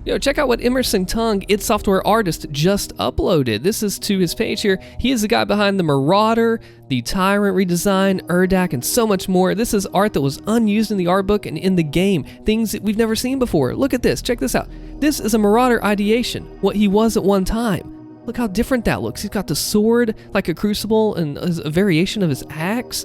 Yo, check out what Emerson Tung, id Software artist, just uploaded. This is to his page here. He is the guy behind the Marauder, the Tyrant redesign, Urdak, and so much more. This is art that was unused in the art book and in the game. Things that we've never seen before. Look at this. Check this out. This is a Marauder ideation, what he was at one time. Look how different that looks. He's got the sword like a Crucible and a variation of his axe.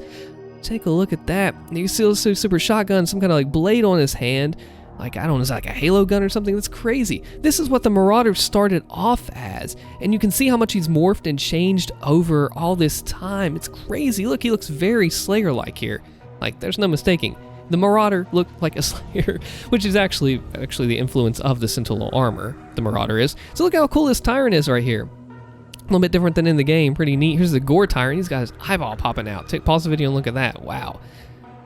Take a look at that. You can see also super shotgun, some kind of like blade on his hand. Like, I don't know, is that like a Halo gun or something? That's crazy. This is what the Marauders started off as. And you can see how much he's morphed and changed over all this time. It's crazy. Look, he looks very Slayer-like here. Like, there's no mistaking. The Marauder looked like a Slayer, which is actually the influence of the Sentinel armor, the Marauder is. So look how cool this Tyrant is right here. A little bit different than in the game. Pretty neat. Here's the Gore Tyrant. He's got his eyeball popping out. Pause the video and look at that. Wow.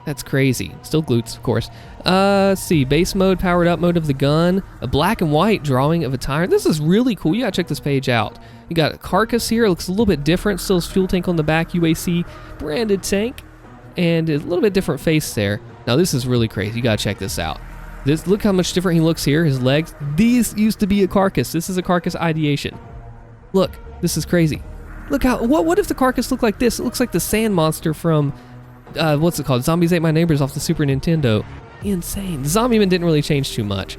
That's crazy. Still glutes, of course. Let's see. Base mode, powered up mode of the gun. A black and white drawing of a Tyrant. This is really cool. You gotta check this page out. You got a Carcass here. It looks a little bit different. Still his fuel tank on the back. UAC branded tank. And a little bit different face there. Now this is really crazy. You gotta check this out. Look how much different he looks here. His legs. These used to be a Carcass. This is a Carcass ideation. Look. This is crazy. Look how. What if the Carcass looked like this? It looks like the sand monster from... what's it called? Zombies Ate My Neighbors off the Super Nintendo. Insane. The zombie man didn't really change too much.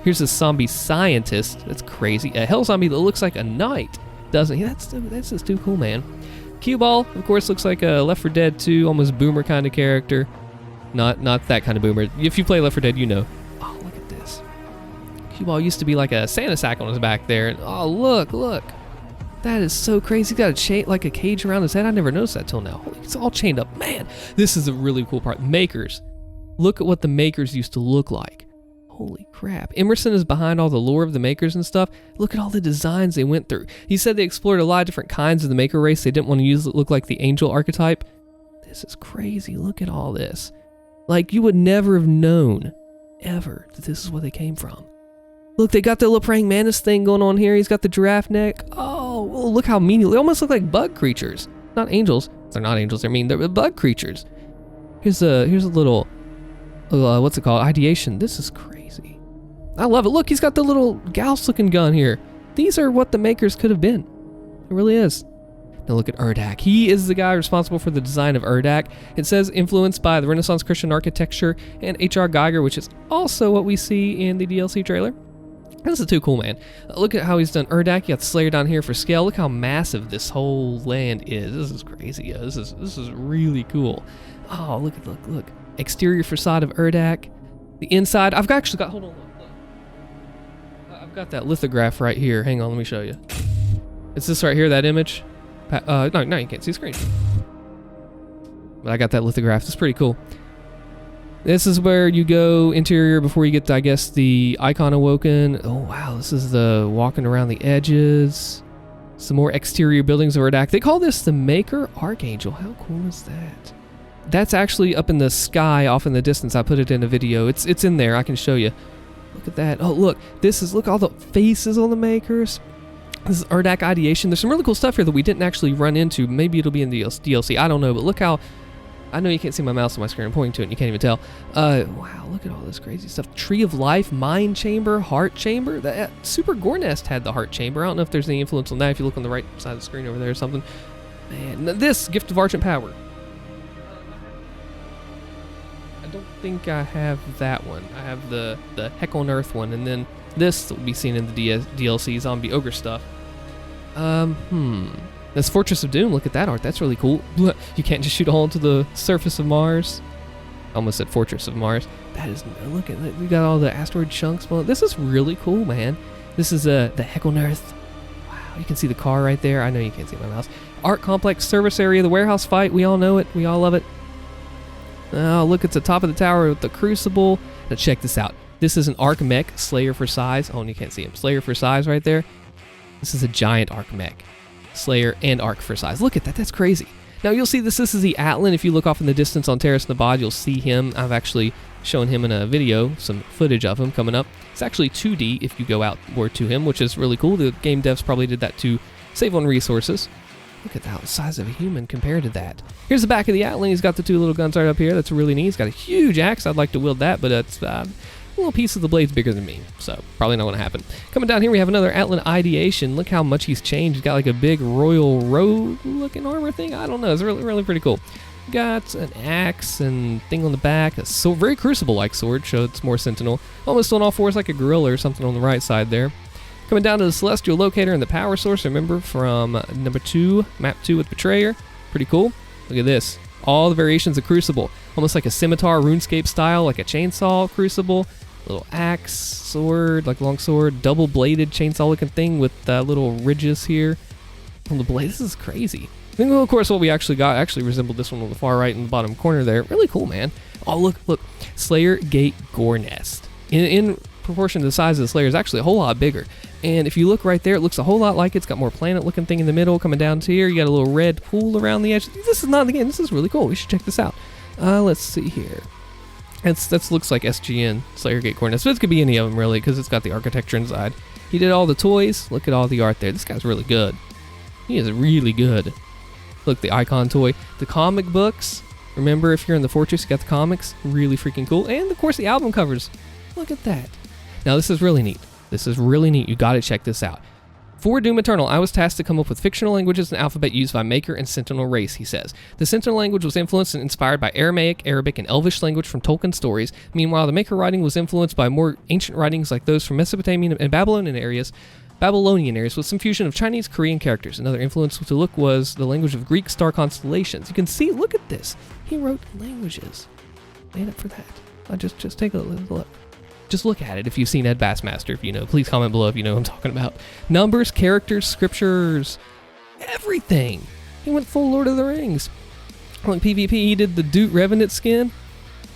Here's a zombie scientist. That's crazy. A hell zombie that looks like a knight, doesn't he? That's just too cool, man. Cue Ball, of course, looks like a Left 4 Dead 2, almost boomer kind of character. Not that kind of boomer. If you play Left 4 Dead, you know. Oh, look at this. Cue Ball used to be like a Santa sack on his back there. And, oh, look. That is so crazy. He's got a chain, like a cage around his head. I never noticed that till now. It's all chained up. Man, this is a really cool part. Maykrs. Look at what the Maykrs used to look like. Holy crap. Emerson is behind all the lore of the Maykrs and stuff. Look at all the designs they went through. He said they explored a lot of different kinds of the Maykr race. They didn't want to look like the angel archetype. This is crazy. Look at all this. Like, you would never have known, ever, that this is where they came from. Look, they got the little praying mantis thing going on here. He's got the giraffe neck. Oh, look how mean. They almost look like bug creatures. Not angels. They're not angels. They're mean. They're bug creatures. Here's a little, what's it called? Ideation. This is crazy. I love it. Look, he's got the little Gauss-looking gun here. These are what the Maykrs could have been. It really is. Now look at Urdak. He is the guy responsible for the design of Urdak. It says influenced by the Renaissance Christian architecture and H.R. Geiger, which is also what we see in the DLC trailer. This is too cool, man. Look at how he's done Urdak. You got the Slayer down here for scale. Look how massive this whole land is. This is crazy. Yeah, this is really cool. Oh, look. Exterior facade of Urdak. The inside. I've actually got. Hold on. Look. I've got that lithograph right here. Hang on, let me show you. It's this right here. That image. No, you can't see the screen. But I got that lithograph. It's pretty cool. This is where you go interior before you get to, I guess, the icon awoken. Oh, wow. This is the walking around the edges. Some more exterior buildings of Urdak. They call this the Maykr Archangel. How cool is that? That's actually up in the sky off in the distance. I put it in a video. It's in there. I can show you. Look at that. Oh, look. Look all the faces on the Maykrs. This is Urdak ideation. There's some really cool stuff here that we didn't actually run into. Maybe it'll be in the DLC. I don't know. But look how... I know you can't see my mouse on my screen. I'm pointing to it and you can't even tell. Wow, look at all this crazy stuff. Tree of Life, Mind Chamber, Heart Chamber. That Super Gore Nest had the Heart Chamber. I don't know if there's any influence on that if you look on the right side of the screen over there or something. Man, this, Gift of Argent Power. I don't think I have that one. I have the Heck on Earth one, and then this will be seen in the DLC, Zombie Ogre stuff. That's Fortress of Doom. Look at that art. That's really cool. You can't just shoot a hole into the surface of Mars. Almost said Fortress of Mars. That is, look at that. We got all the asteroid chunks. Well, this is really cool, man. This is the Heck on Earth. Wow, you can see the car right there. I know you can't see my mouse. Art complex, service area, the warehouse fight. We all know it. We all love it. Oh, look, it's the top of the tower with the Crucible. Now check this out. This is an Arc Mech, Slayer for size. Oh, and you can't see him. Slayer for size right there. This is a giant Arc Mech. Slayer and Arc for size. Look at that. That's crazy. Now you'll see this is the Atlan. If you look off in the distance on Terrace Nabad, you'll see him. I've actually shown him in a video, some footage of him coming up. It's actually 2D if you go outward to him, which is really cool. The game devs probably did that to save on resources. Look at the size of a human compared to that. Here's the back of the Atlan. He's got the two little guns right up here. That's really neat. He's got a huge axe. I'd like to wield that, but it's little piece of the blade's bigger than me, so probably not going to happen. Coming down here, we have another Atlan ideation. Look how much he's changed. He's got like a big royal road looking armor thing. I don't know. It's really pretty cool. Got an axe and thing on the back, a sword, very Crucible-like sword, so it's more Sentinel. Almost on all fours like a gorilla or something on the right side there. Coming down to the Celestial Locator and the power source, remember from number 2, map 2 with Betrayer. Pretty cool. Look at this. All the variations of Crucible. Almost like a scimitar RuneScape style, like a chainsaw Crucible. Little axe, sword, like long sword, double-bladed chainsaw-looking thing with little ridges here on the blade. This is crazy. I think, well, of course, what we actually got actually resembled this one on the far right in the bottom corner there. Really cool, man. Oh, look. Slayer Gate Gore Nest. In proportion to the size of the Slayer, is actually a whole lot bigger. And if you look right there, it looks a whole lot like it's got more planet-looking thing in the middle. Coming down to here, you got a little red pool around the edge. This is not, again, this is really cool. We should check this out. Let's see here. That looks like SGN, Slayer Gate Gore Nest. But it could be any of them, really, because it's got the architecture inside. He did all the toys. Look at all the art there. This guy's really good. He is really good. Look, the icon toy. The comic books. Remember, if you're in the Fortress, you got the comics. Really freaking cool. And, of course, the album covers. Look at that. Now, this is really neat. This is really neat. You got to check this out. For Doom Eternal, I was tasked to come up with fictional languages and alphabet used by Maykr and Sentinel race, he says. The Sentinel language was influenced and inspired by Aramaic, Arabic, and Elvish language from Tolkien stories. Meanwhile, the Maykr writing was influenced by more ancient writings like those from Mesopotamian and Babylonian areas with some fusion of Chinese, Korean characters. Another influence to look was the language of Greek star constellations. You can see, look at this. He wrote languages. Made up for that. Just take a look. Just look at it if you've seen Ed Bassmaster. If you know, please comment below if you know what I'm talking about. Numbers, characters, scriptures, everything. He went full Lord of the Rings. Like PvP, he did the Doot Revenant skin.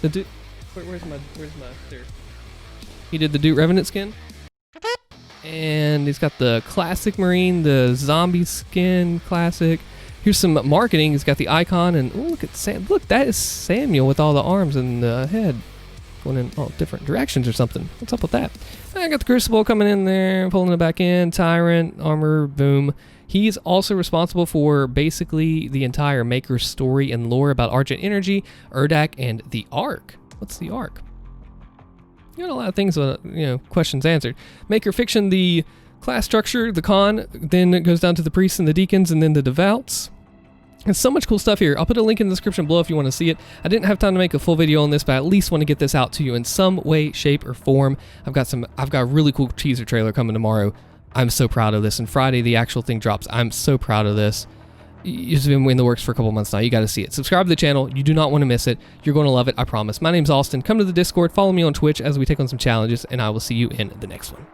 Where's my there? He did the Doot Revenant skin. And he's got the classic Marine, the zombie skin classic. Here's some marketing. He's got the icon, and ooh, look at Sam. Look, that is Samuel with all the arms and the head going in all different directions or something. What's up with that? I got the Crucible coming in there, pulling it back in. Tyrant, armor, boom. He's also responsible for basically the entire Maykr story and lore about Argent Energy, Urdak, and the Ark. What's the Ark? You got a lot of things, questions answered. Maykr fiction, the class structure, the con, then it goes down to the priests and the deacons, and then the devouts. There's so much cool stuff here. I'll put a link in the description below if you want to see it. I didn't have time to make a full video on this, but I at least want to get this out to you in some way, shape, or form. I've got a really cool teaser trailer coming tomorrow. I'm so proud of this. And Friday, the actual thing drops. I'm so proud of this. It's been in the works for a couple months now. You got to see it. Subscribe to the channel. You do not want to miss it. You're going to love it. I promise. My name's Allstin. Come to the Discord. Follow me on Twitch as we take on some challenges, and I will see you in the next one.